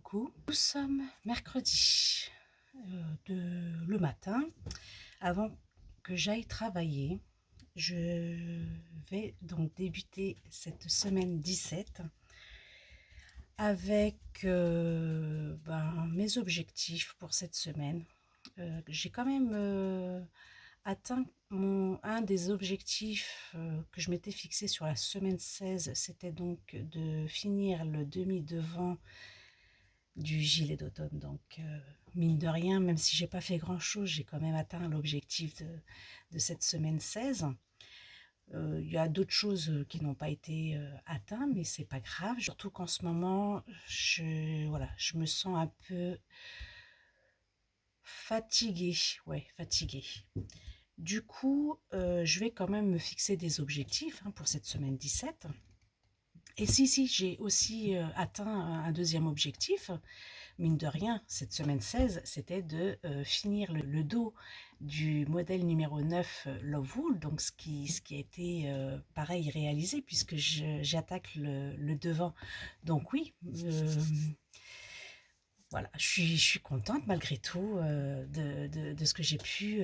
coucou. Nous sommes mercredi le matin. Avant que j'aille travailler, je vais donc débuter cette semaine 17 avec mes objectifs pour cette semaine. J'ai quand même atteint un des objectifs que je m'étais fixé sur la semaine 16, c'était donc de finir le demi-devant du gilet d'automne. Donc mine de rien, même si j'ai pas fait grand chose, j'ai quand même atteint l'objectif de cette semaine 16. Il y a d'autres choses qui n'ont pas été atteintes, mais c'est pas grave, surtout qu'en ce moment je me sens un peu fatiguée. Ouais, fatiguée. Du coup, je vais quand même me fixer des objectifs pour cette semaine 17. Et si, j'ai aussi atteint un deuxième objectif. Mine de rien, cette semaine 16, c'était de finir le dos du modèle numéro 9 Love Wool, donc ce qui a été pareil réalisé puisque j'attaque le devant. Donc oui, voilà, je suis contente malgré tout de ce que j'ai pu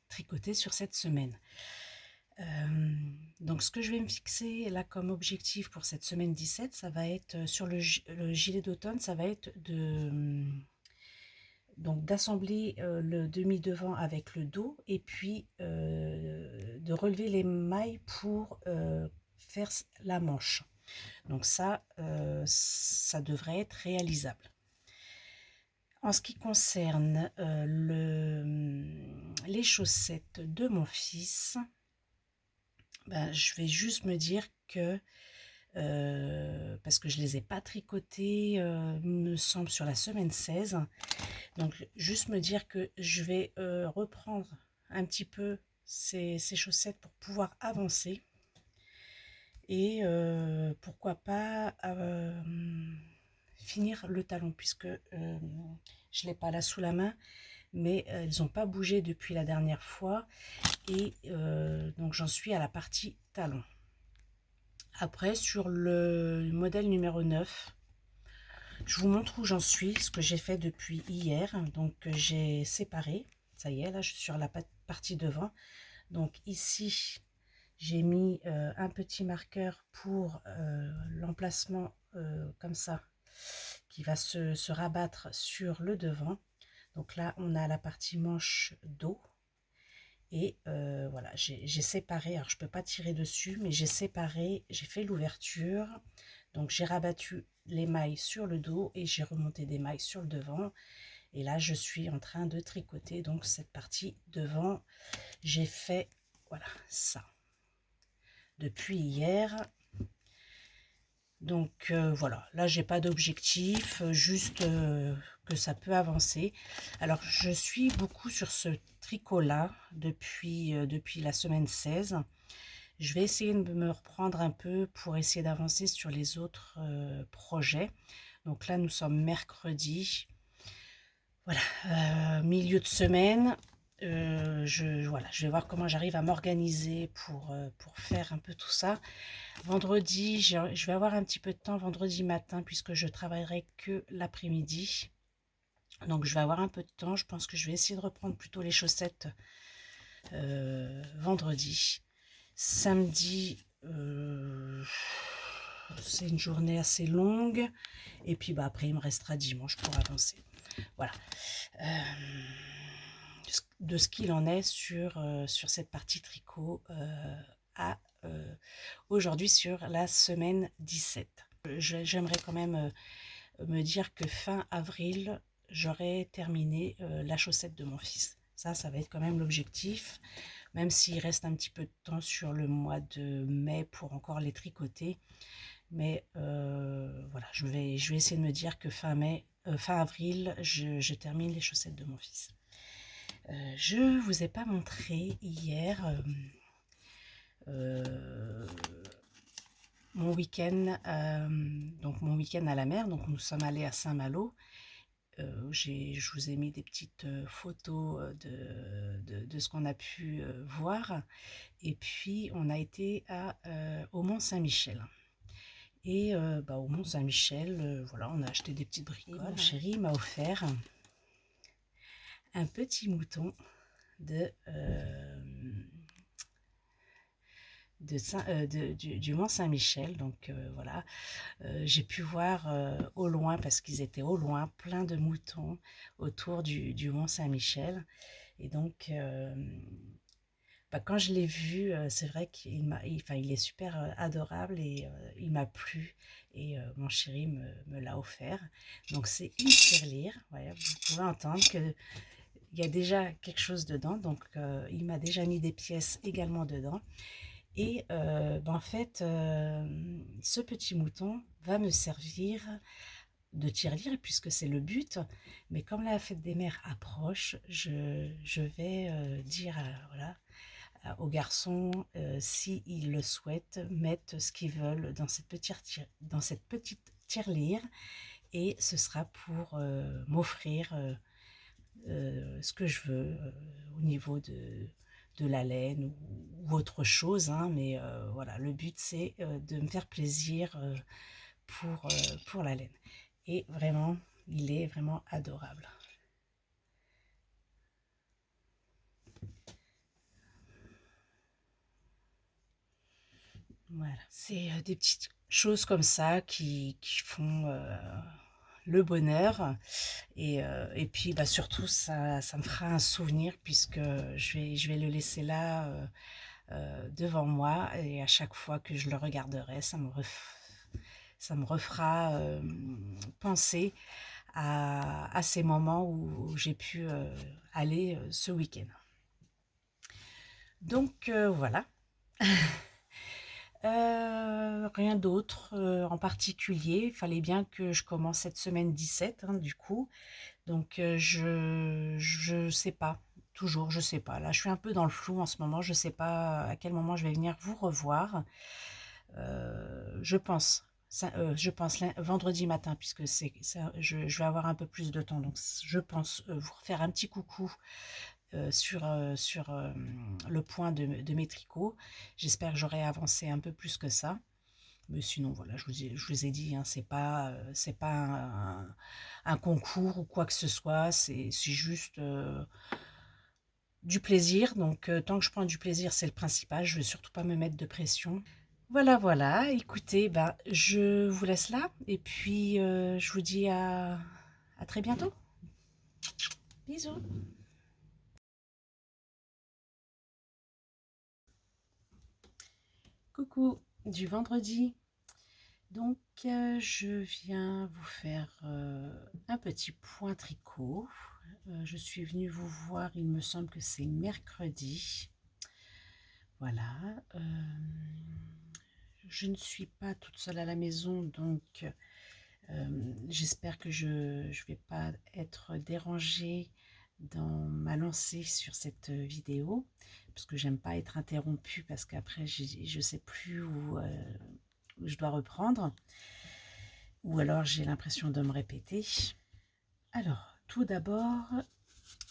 tricoter sur cette semaine. Donc ce que je vais me fixer là comme objectif pour cette semaine 17, ça va être sur le gilet d'automne, ça va être donc d'assembler le demi-devant avec le dos et puis de relever les mailles pour faire la manche. Donc ça devrait être réalisable. En ce qui concerne les chaussettes de mon fils, je vais juste me dire que, parce que je ne les ai pas tricotées, il me semble, sur la semaine 16, donc juste me dire que je vais reprendre un petit peu ces chaussettes pour pouvoir avancer. Et pourquoi pas finir le talon, puisque je ne l'ai pas là sous la main, mais elles n'ont pas bougé depuis la dernière fois. Et donc j'en suis à la partie talon. Après, sur le modèle numéro 9, je vous montre où j'en suis, ce que j'ai fait depuis hier. Donc j'ai séparé, ça y est, là je suis sur la partie devant. Donc ici, j'ai mis un petit marqueur pour l'emplacement comme ça, qui va se rabattre sur le devant. Donc là, on a la partie manche dos. Et voilà, j'ai séparé, alors je ne peux pas tirer dessus, mais j'ai séparé, j'ai fait l'ouverture. Donc j'ai rabattu les mailles sur le dos et j'ai remonté des mailles sur le devant. Et là, je suis en train de tricoter donc cette partie devant. J'ai fait, voilà, ça depuis hier. Donc voilà, là j'ai pas d'objectif, juste que ça peut avancer. Alors je suis beaucoup sur ce tricot là depuis la semaine 16. Je vais essayer de me reprendre un peu pour essayer d'avancer sur les autres projets. Donc là nous sommes mercredi, voilà, milieu de semaine. Voilà, je vais voir comment j'arrive à m'organiser pour faire un peu tout ça. Vendredi, je vais avoir un petit peu de temps vendredi matin puisque je travaillerai que l'après-midi. Donc je vais avoir un peu de temps. Je pense que je vais essayer de reprendre plutôt les chaussettes vendredi. Samedi, c'est une journée assez longue. Et puis après, il me restera dimanche pour avancer. Voilà. De ce qu'il en est sur cette partie tricot à aujourd'hui sur la semaine 17. J'aimerais quand même me dire que fin avril, j'aurai terminé la chaussette de mon fils. Ça va être quand même l'objectif, même s'il reste un petit peu de temps sur le mois de mai pour encore les tricoter. Mais voilà, je vais essayer de me dire que fin avril, je termine les chaussettes de mon fils. Je vous ai pas montré hier mon week-end, donc mon week-end à la mer. Donc nous sommes allés à Saint-Malo. Je vous ai mis des petites photos de ce qu'on a pu voir. Et puis on a été au Mont Saint-Michel. Et au Mont Saint-Michel, voilà, on a acheté des petites bricoles. Mon chéri m'a offert un petit mouton de, du Mont Saint-Michel. Donc voilà, j'ai pu voir au loin, parce qu'ils étaient au loin, plein de moutons autour du Mont Saint-Michel. Et donc, quand je l'ai vu, c'est vrai il est super adorable et il m'a plu. Et mon chéri me l'a offert. Donc c'est une tirelire. Voilà, vous pouvez entendre qu'il y a déjà quelque chose dedans. Donc il m'a déjà mis des pièces également dedans. Et en fait, ce petit mouton va me servir de tirelire, puisque c'est le but. Mais comme la fête des mères approche, je vais dire voilà, aux garçons, s'ils le souhaitent, mettre ce qu'ils veulent dans cette petite tirelire. Et ce sera pour m'offrir ce que je veux au niveau de la laine ou autre chose, hein. Mais voilà, le but c'est de me faire plaisir pour la laine. Et vraiment, il est vraiment adorable. Voilà, c'est des petites choses comme ça qui font le bonheur. Et puis surtout, ça me fera un souvenir, puisque je vais le laisser là devant moi. Et à chaque fois que je le regarderai, ça me refera penser à ces moments où j'ai pu aller ce week-end. Donc voilà. Rien d'autre en particulier. Il fallait bien que je commence cette semaine 17, hein, du coup. Donc je sais pas, toujours, je sais pas. Là, je suis un peu dans le flou en ce moment. Je sais pas à quel moment je vais venir vous revoir. Je pense. Je pense vendredi matin, puisque c'est ça, je vais avoir un peu plus de temps. Donc je pense vous refaire un petit coucou sur le point de mes tricots. J'espère que j'aurai avancé un peu plus que ça. Mais sinon, voilà, je vous ai dit, hein, c'est pas un concours ou quoi que ce soit. C'est juste du plaisir. Donc, tant que je prends du plaisir, c'est le principal. Je ne vais surtout pas me mettre de pression. Voilà, voilà. Écoutez, je vous laisse là. Et puis, je vous dis à très bientôt. Bisous. Coucou du vendredi. Donc, je viens vous faire un petit point tricot. Je suis venue vous voir, il me semble que c'est mercredi. Voilà. Je ne suis pas toute seule à la maison, donc j'espère que je ne vais pas être dérangée dans ma lancée sur cette vidéo, parce que j'aime pas être interrompue, parce qu'après je sais plus où je dois reprendre, ou alors j'ai l'impression de me répéter. Alors, tout d'abord,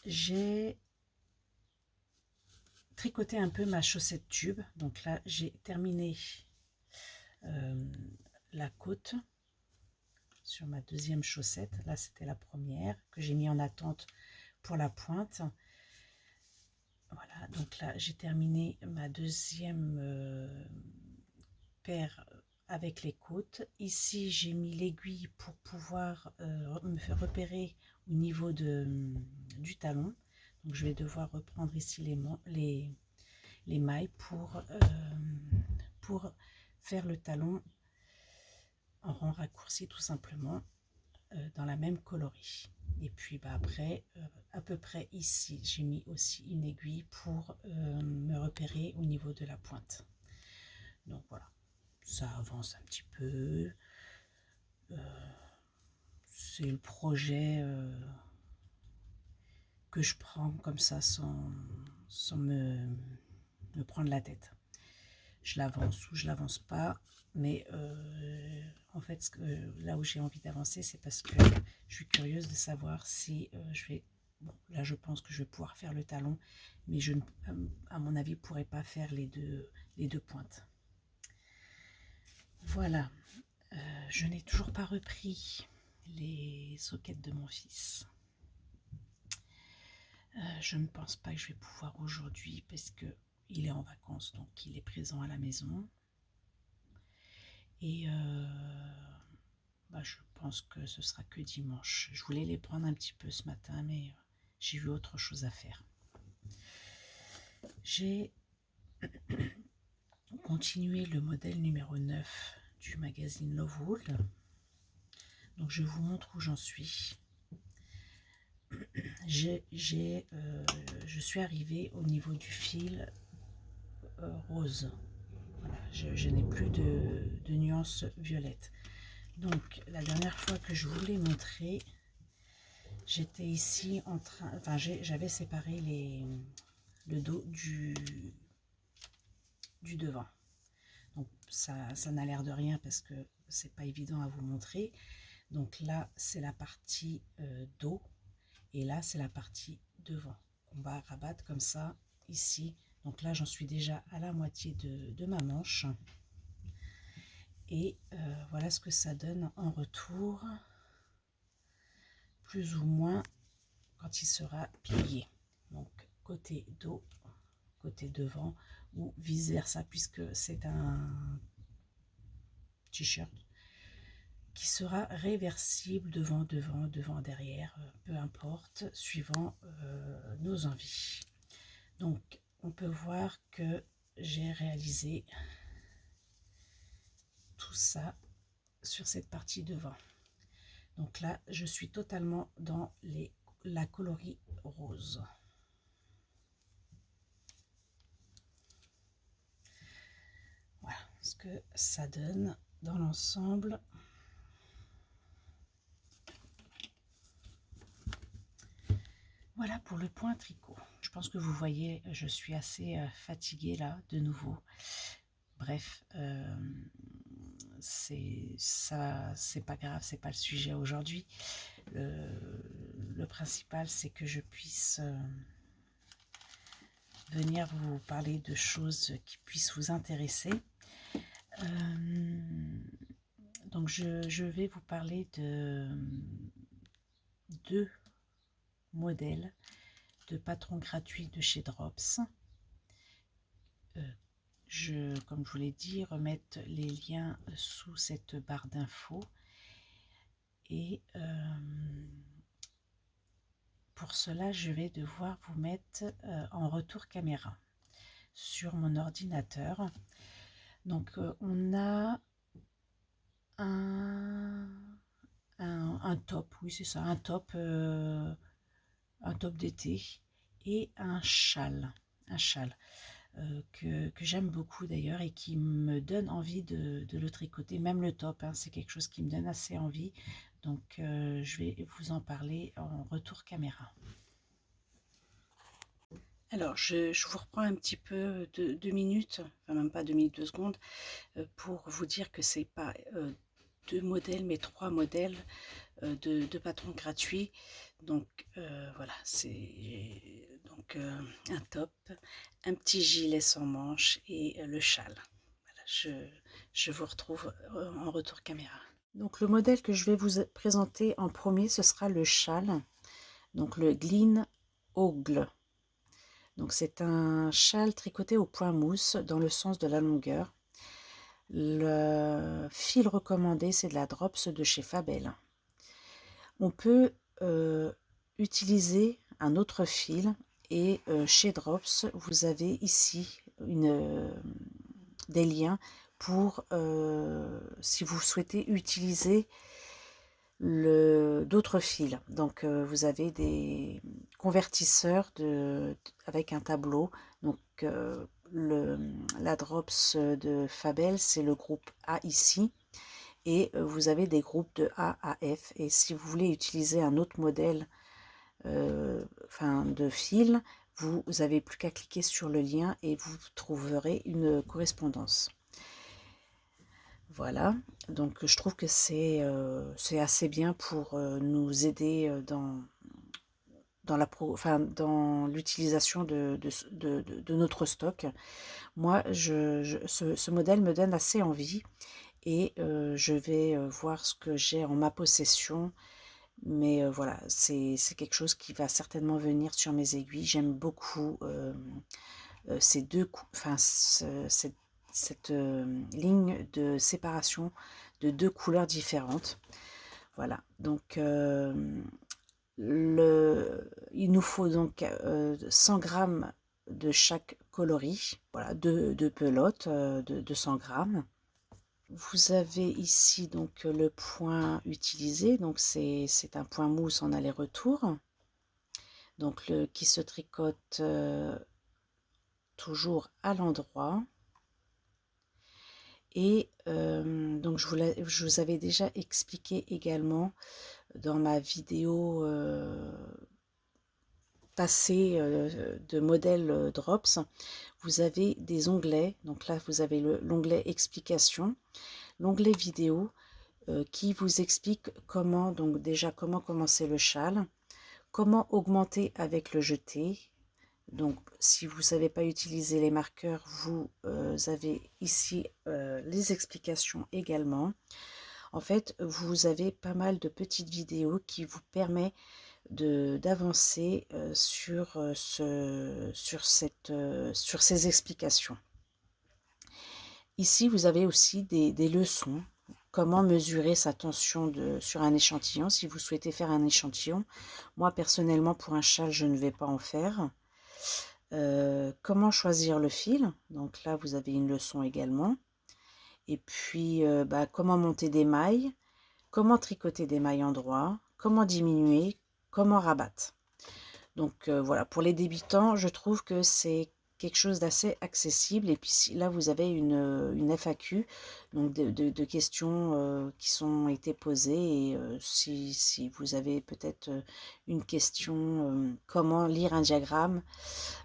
j'ai tricoté un peu ma chaussette tube. Donc là, j'ai terminé la côte sur ma deuxième chaussette. Là, c'était la première que j'ai mis en attente pour la pointe. Voilà, donc là, j'ai terminé ma deuxième paire avec les côtes. Ici, j'ai mis l'aiguille pour pouvoir me faire repérer au niveau du talon. Donc, je vais devoir reprendre ici les mailles pour faire le talon en rang raccourci, tout simplement, dans la même coloris. Et puis après, à peu près ici, j'ai mis aussi une aiguille pour me repérer au niveau de la pointe. Donc voilà, ça avance un petit peu. C'est le projet que je prends comme ça sans me prendre la tête. Je l'avance ou je l'avance pas, mais en fait là où j'ai envie d'avancer, c'est parce que je suis curieuse de savoir si je vais, bon là je pense que je vais pouvoir faire le talon, mais je ne, à mon avis, pourrais pas faire les deux pointes. Voilà. Je n'ai toujours pas repris les sockets de mon fils. Je ne pense pas que je vais pouvoir aujourd'hui parce que il est en vacances, donc il est présent à la maison. Et je pense que ce sera que dimanche. Je voulais les prendre un petit peu ce matin, mais j'ai eu autre chose à faire. J'ai continué le modèle numéro 9 du magazine Lovewool. Donc je vous montre où j'en suis. Je suis arrivée au niveau du fil rose. Voilà, je n'ai plus de nuance violette. Donc la dernière fois que je vous l'ai montré, j'étais ici en train, enfin j'avais séparé le dos du devant. Donc ça n'a l'air de rien parce que c'est pas évident à vous montrer. Donc là c'est la partie dos et là c'est la partie devant. On va rabattre comme ça ici. Donc là j'en suis déjà à la moitié de ma manche. Et voilà ce que ça donne en retour, plus ou moins quand il sera plié. Donc côté dos, côté devant ou vice versa, puisque c'est un t-shirt qui sera réversible devant, devant, devant, derrière, peu importe, suivant nos envies. Donc on peut voir que j'ai réalisé tout ça sur cette partie devant. Donc là, je suis totalement dans la coloris rose. Voilà ce que ça donne dans l'ensemble. Voilà pour le point tricot. Je pense que vous voyez, je suis assez fatiguée là, de nouveau. Bref, c'est pas grave, c'est pas le sujet aujourd'hui. Le principal, c'est que je puisse venir vous parler de choses qui puissent vous intéresser. Donc je vais vous parler de deux modèles de patrons gratuits de chez Drops. Comme je vous l'ai dit, remettre les liens sous cette barre d'infos. Et pour cela, je vais devoir vous mettre en retour caméra sur mon ordinateur. Donc on a un top, oui c'est ça, un top d'été et un châle que j'aime beaucoup d'ailleurs et qui me donne envie de le tricoter. Même le top, hein, c'est quelque chose qui me donne assez envie. Donc je vais vous en parler en retour caméra. Alors je vous reprends un petit peu de 2 minutes, enfin même pas 2 minutes, 2 secondes, pour vous dire que c'est pas 2 modèles mais 3 modèles de patrons gratuits. Donc voilà, c'est donc un top, un petit gilet sans manches et le châle. Voilà, je vous retrouve en retour caméra. Donc le modèle que je vais vous présenter en premier, ce sera le châle, donc le Glean Ogle. Donc c'est un châle tricoté au point mousse dans le sens de la longueur. Le fil recommandé, c'est de la Drops de chez Fabel. On peut utiliser un autre fil et chez Drops, vous avez ici des liens pour si vous souhaitez utiliser d'autres fils. Donc vous avez des convertisseurs avec un tableau. Donc la Drops de Fabel, c'est le groupe A ici. Et vous avez des groupes de A à F. Et si vous voulez utiliser un autre modèle de fil, vous n'avez plus qu'à cliquer sur le lien et vous trouverez une correspondance. Voilà, donc je trouve que c'est assez bien pour nous aider dans l'utilisation de notre stock. Moi, ce modèle me donne assez envie et je vais voir ce que j'ai en ma possession. Mais voilà, c'est quelque chose qui va certainement venir sur mes aiguilles. J'aime beaucoup ces deux, enfin cette ligne de séparation de deux couleurs différentes. Voilà, donc il nous faut donc 100 grammes de chaque coloris, voilà, deux pelotes de 100 grammes. Vous avez ici donc le point utilisé, donc c'est un point mousse en aller-retour, donc qui se tricote toujours à l'endroit. Et donc je vous avais déjà expliqué également dans ma vidéo passée de modèle Drops, vous avez des onglets. Donc là vous avez l'onglet explication, l'onglet vidéo qui vous explique comment, donc déjà comment commencer le châle, comment augmenter avec le jeté. Donc si vous ne savez pas utiliser les marqueurs, vous avez ici les explications également. En fait, vous avez pas mal de petites vidéos qui vous permettent d'avancer sur ces explications. Ici, vous avez aussi des leçons. Comment mesurer sa tension sur un échantillon, si vous souhaitez faire un échantillon. Moi, personnellement, pour un châle, je ne vais pas en faire. Comment choisir le fil. Donc là, vous avez une leçon également. Et puis, comment monter des mailles. Comment tricoter des mailles endroit. Comment diminuer. Comment rabattre. Donc voilà, pour les débutants, je trouve que c'est quelque chose d'assez accessible. Et puis là, vous avez une FAQ, donc de questions qui sont été posées. Et si vous avez peut-être une question, comment lire un diagramme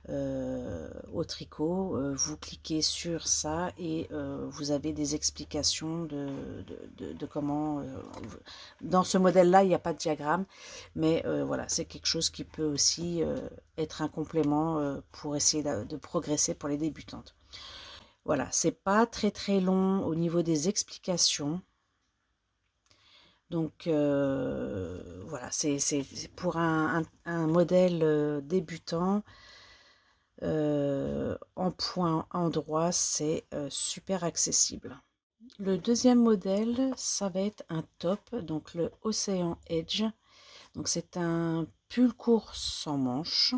au tricot, vous cliquez sur ça et vous avez des explications de comment... dans ce modèle-là, il n'y a pas de diagramme, mais voilà, c'est quelque chose qui peut aussi être un complément pour essayer de progresser pour les débutantes. Voilà, c'est pas très long au niveau des explications. Donc voilà, c'est pour un modèle débutant. En point endroit, c'est super accessible. Le deuxième modèle, ça va être un top, donc le Ocean Edge. Donc c'est un pull court sans manches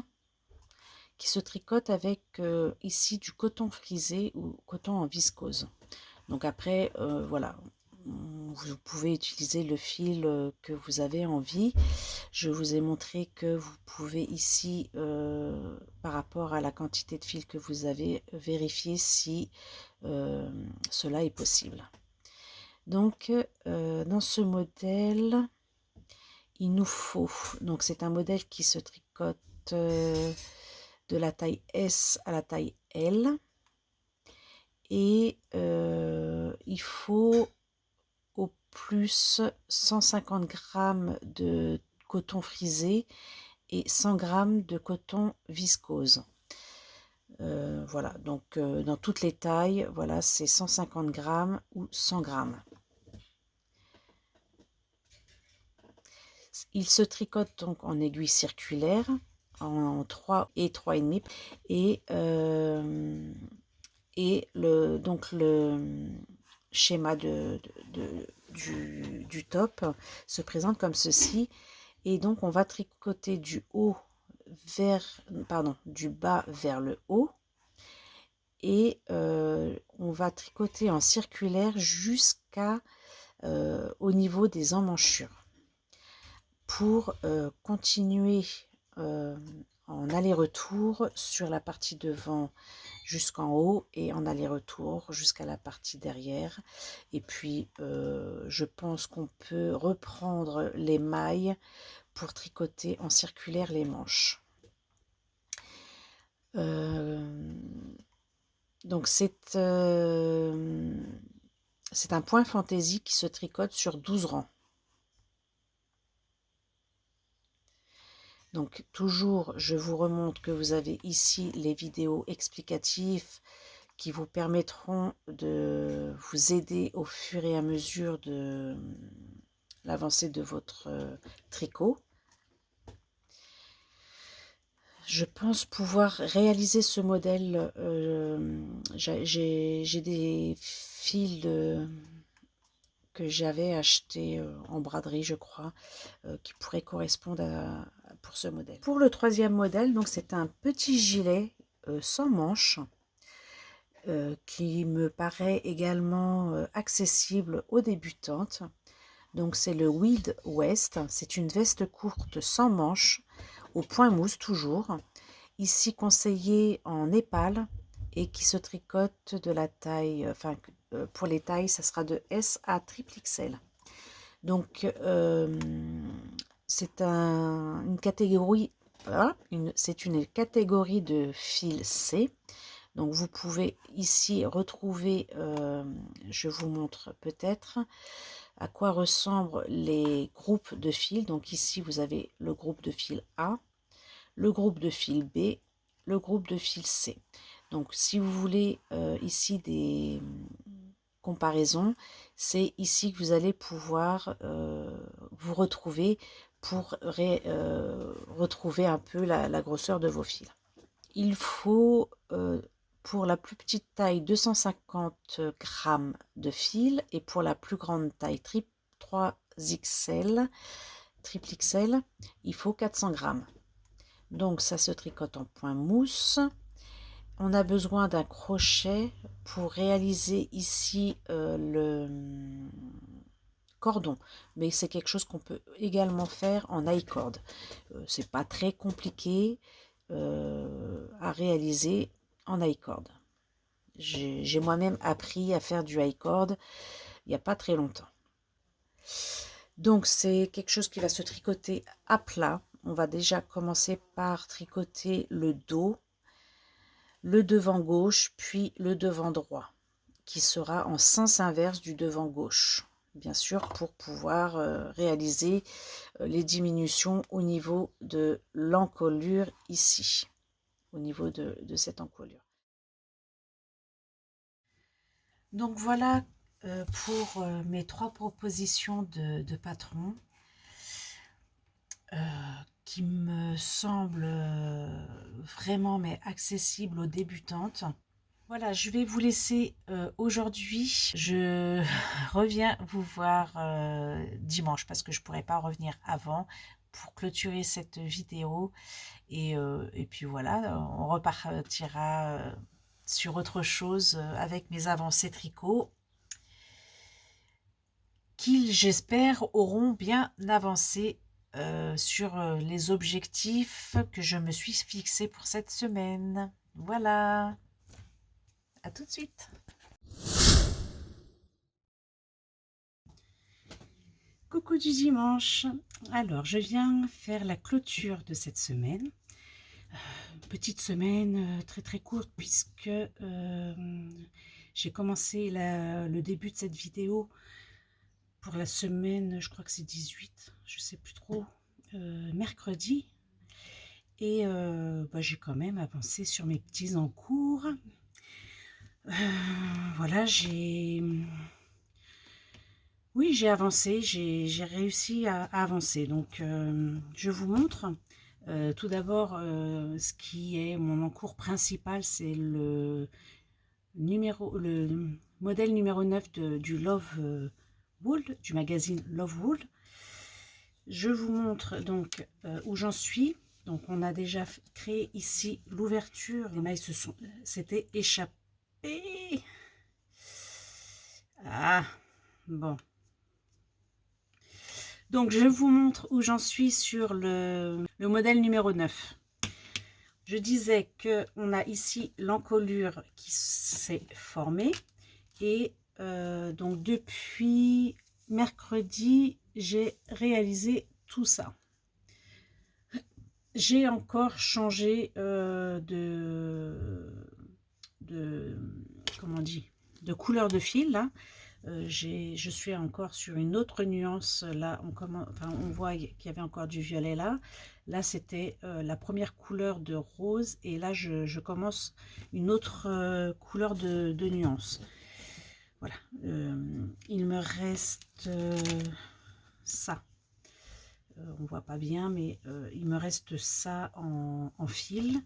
qui se tricote avec ici du coton frisé ou coton en viscose. Donc après, voilà, vous pouvez utiliser le fil que vous avez envie. Je vous ai montré que vous pouvez ici, par rapport à la quantité de fil que vous avez, vérifier si cela est possible. Donc, dans ce modèle, il nous faut, donc c'est un modèle qui se tricote de la taille S à la taille L. Et il faut au plus 150 grammes de coton frisé et 100 grammes de coton viscose. Voilà, donc dans toutes les tailles, voilà, c'est 150 grammes ou 100 grammes. Il se tricote donc en aiguille circulaire, en 3 et 3,5. Et donc le schéma du top se présente comme ceci. Et donc on va tricoter du bas vers le haut. Et on va tricoter en circulaire jusqu'à au niveau des emmanchures pour continuer en aller-retour sur la partie devant jusqu'en haut et en aller-retour jusqu'à la partie derrière. Et puis je pense qu'on peut reprendre les mailles pour tricoter en circulaire les manches. Donc c'est un point fantaisie qui se tricote sur 12 rangs. Donc toujours, je vous remonte que vous avez ici les vidéos explicatives qui vous permettront de vous aider au fur et à mesure de l'avancée de votre tricot. Je pense pouvoir réaliser ce modèle. J'ai des fils que j'avais achetés en braderie, je crois, qui pourraient correspondre pour ce modèle. Pour le troisième modèle, donc c'est un petit gilet sans manches qui me paraît également accessible aux débutantes. Donc c'est le Wild West, c'est une veste courte sans manches, au point mousse toujours, ici conseillé en népal et qui se tricote de la taille, pour les tailles ça sera de S à XXL. Donc c'est une catégorie, voilà, c'est une catégorie de fil C. Donc vous pouvez ici retrouver, je vous montre peut-être à quoi ressemblent les groupes de fils. Donc ici vous avez le groupe de fil A, le groupe de fil B, le groupe de fil C. Donc si vous voulez ici des comparaisons, c'est ici que vous allez pouvoir vous retrouver pour retrouver un peu la grosseur de vos fils. Il faut pour la plus petite taille 250 grammes de fil et pour la plus grande taille 3XL, triple XL, il faut 400 grammes. Donc ça se tricote en point mousse. On a besoin d'un crochet pour réaliser ici le cordon, mais c'est quelque chose qu'on peut également faire en I-cord. C'est pas très compliqué à réaliser en I-cord. J'ai moi-même appris à faire du I-cord il n'y a pas très longtemps. Donc c'est quelque chose qui va se tricoter à plat. On va déjà commencer par tricoter le dos, le devant gauche, puis le devant droit, qui sera en sens inverse du devant gauche. Bien sûr, pour pouvoir réaliser les diminutions au niveau de l'encolure ici, au niveau de cette encolure. Donc voilà pour mes 3 propositions de patron qui me semblent vraiment accessibles aux débutantes. Voilà, je vais vous laisser aujourd'hui. Je reviens vous voir dimanche parce que je ne pourrai pas revenir avant pour clôturer cette vidéo. Et puis voilà, on repartira sur autre chose avec mes avancées tricot qui, j'espère, auront bien avancé sur les objectifs que je me suis fixés pour cette semaine. Voilà, à tout de suite. Coucou du dimanche. Alors, je viens faire la clôture de cette semaine. Petite semaine très très courte puisque j'ai commencé le début de cette vidéo pour la semaine, je crois que c'est 18, je sais plus trop, mercredi. Et j'ai quand même avancé sur mes petits en cours. Voilà, oui, j'ai avancé, j'ai réussi à avancer. Donc, je vous montre. Tout d'abord, ce qui est mon encours principal, c'est le modèle numéro 9 du Love Wool, du magazine Love Wool. Je vous montre donc où j'en suis. Donc, on a déjà créé ici l'ouverture. Les mailles s'étaient échappées. Ah, bon. Donc, je vous montre où j'en suis sur le modèle numéro 9. Je disais qu'on a ici l'encolure qui s'est formée. Et donc, depuis mercredi, j'ai réalisé tout ça. J'ai encore changé comment on dit, de couleur de fil. Là. Je suis encore sur une autre nuance. Là, on voit qu'il y avait encore du violet là. Là, c'était la première couleur de rose. Et là, je commence une autre couleur de nuance. Voilà. Il me reste ça. On voit pas bien, mais il me reste ça en fil.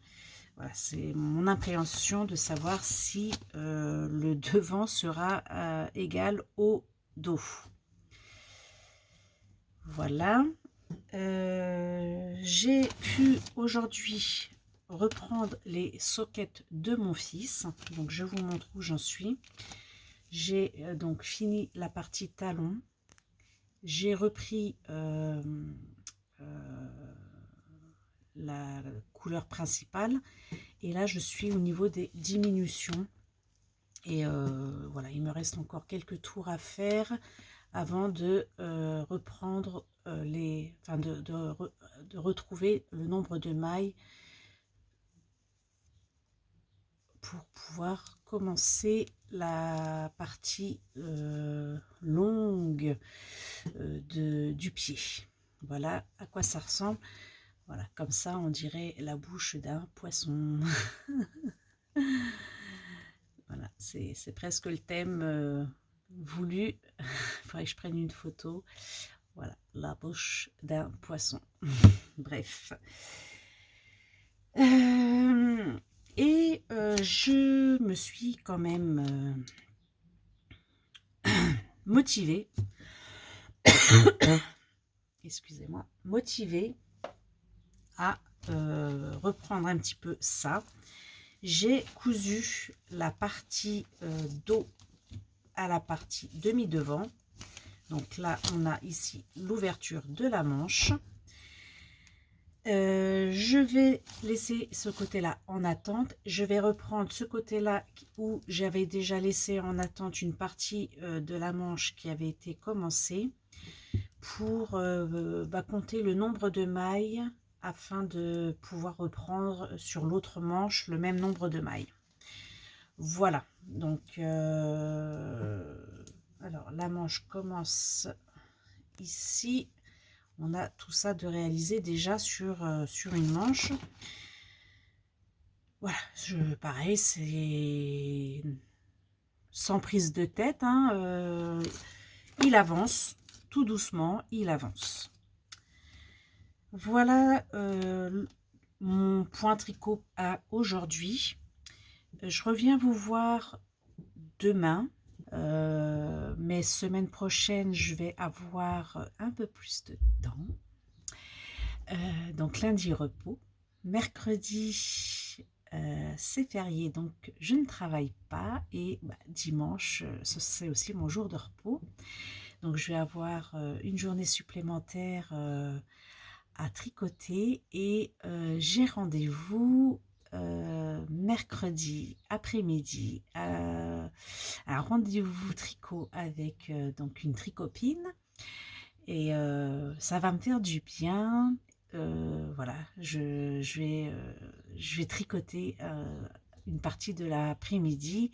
Voilà, c'est mon appréhension de savoir si le devant sera égal au dos. Voilà. J'ai pu aujourd'hui reprendre les sockets de mon fils. Donc je vous montre où j'en suis. J'ai donc fini la partie talon. J'ai repris la couleur principale. Et là, je suis au niveau des diminutions. Et voilà, il me reste encore quelques tours à faire avant de reprendre de retrouver le nombre de mailles pour pouvoir commencer la partie longue du pied. Voilà à quoi ça ressemble. Voilà, comme ça on dirait la bouche d'un poisson. Voilà, c'est presque le thème voulu. Il faudrait que je prenne une photo. Voilà, la bouche d'un poisson. Bref. Je me suis quand même motivée. Excusez-moi, motivée à reprendre un petit peu ça. J'ai cousu la partie dos à la partie demi-devant. Donc là, on a ici l'ouverture de la manche. Je vais laisser ce côté-là en attente. Je vais reprendre ce côté-là où j'avais déjà laissé en attente une partie de la manche qui avait été commencée pour compter le nombre de mailles afin de pouvoir reprendre sur l'autre manche le même nombre de mailles. Voilà, donc alors la manche commence ici. On a tout ça de réaliser déjà sur une manche. Voilà, pareil, c'est sans prise de tête, hein, il avance tout doucement, il avance. Voilà mon point tricot à aujourd'hui. Je reviens vous voir demain. Mais semaine prochaine, je vais avoir un peu plus de temps. Donc lundi, repos. Mercredi, c'est férié, donc je ne travaille pas. Et dimanche, c'est aussi mon jour de repos. Donc je vais avoir une journée supplémentaire à tricoter. Et j'ai rendez-vous mercredi après-midi un rendez-vous tricot avec donc une tricopine et ça va me faire du bien. Voilà, je vais tricoter une partie de l'après-midi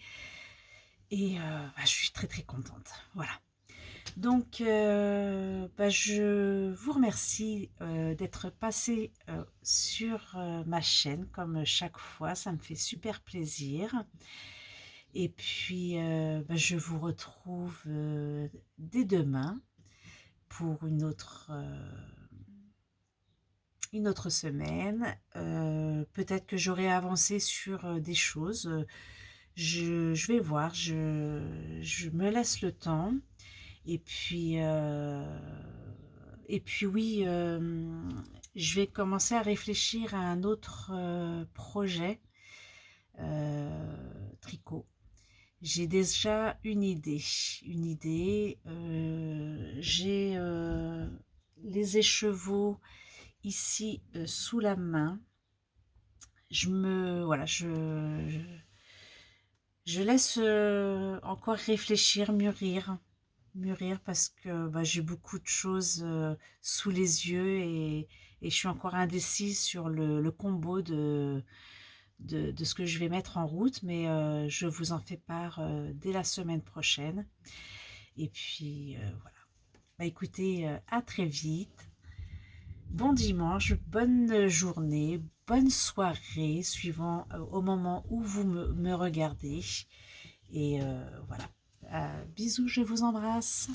et je suis très très contente. Voilà. Donc, je vous remercie d'être passé sur ma chaîne comme chaque fois. Ça me fait super plaisir. Et puis, je vous retrouve dès demain pour une autre semaine. Peut-être que j'aurai avancé sur des choses. Je vais voir. Je me laisse le temps. Et puis oui, je vais commencer à réfléchir à un autre projet tricot. J'ai déjà une idée. J'ai les écheveaux ici sous la main. Voilà, je laisse encore réfléchir, mûrir parce que j'ai beaucoup de choses sous les yeux et je suis encore indécise sur le combo de ce que je vais mettre en route, mais je vous en fais part dès la semaine prochaine. Et puis voilà. Bah, écoutez, à très vite. Bon dimanche, bonne journée, bonne soirée, suivant au moment où vous me regardez. Et voilà. Bisous, je vous embrasse.